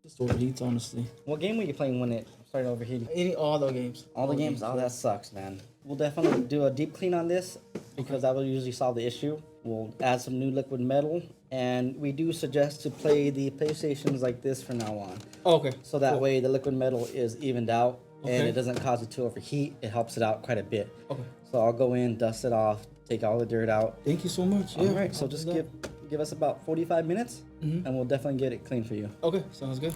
Just overheats, honestly. What game were you playing when it started overheating? Any all the games. All the games? Oh, that sucks, man. We'll definitely do a deep clean on this because that will usually solve the issue. We'll add some new liquid metal, and we do suggest to play the PlayStations like this from now on. Oh, okay. So that way the liquid metal is evened out and Okay. it doesn't cause it to overheat. It helps it out quite a bit. Okay. So I'll go in, dust it off, take all the dirt out. Thank you so much. All Yeah. right, so I'll just do that. give us about 45 minutes, Mhm. and we'll definitely get it clean for you. Okay, sounds good.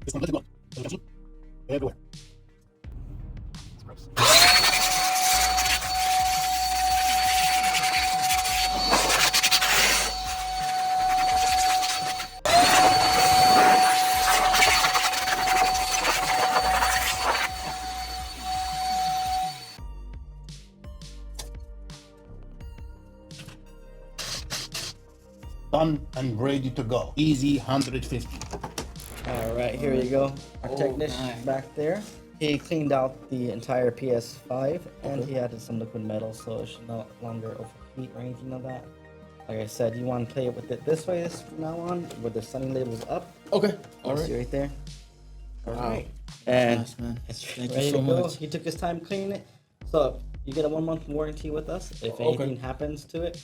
This one, let it go. Everywhere. It's gross. Done and ready to go. Easy 150. All right, here you go. Our technician nice. back there. He cleaned out the entire PS5 and he added some liquid metal so it should no longer overheat or anything like that. Like I said, you want to play it with it this way from now on, with the sunny labels up. Okay. All See right. right there. All Wow. right. And Nice, man. it's Thank ready you so to go. much. He took his time cleaning it. So you get a 1-month warranty with us. If Okay. anything happens to it,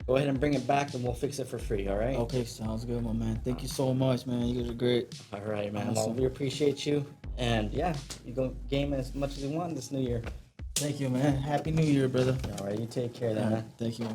go ahead and bring it back and we'll fix it for free, all right? Okay, sounds good, my man. Thank you so much, man. You guys are great. All right, man. Well, Awesome. we appreciate you. And yeah, you go game as much as you want this new year. Thank you, man. Happy New Year, brother. All right, you take care then, All right, man. thank you, man.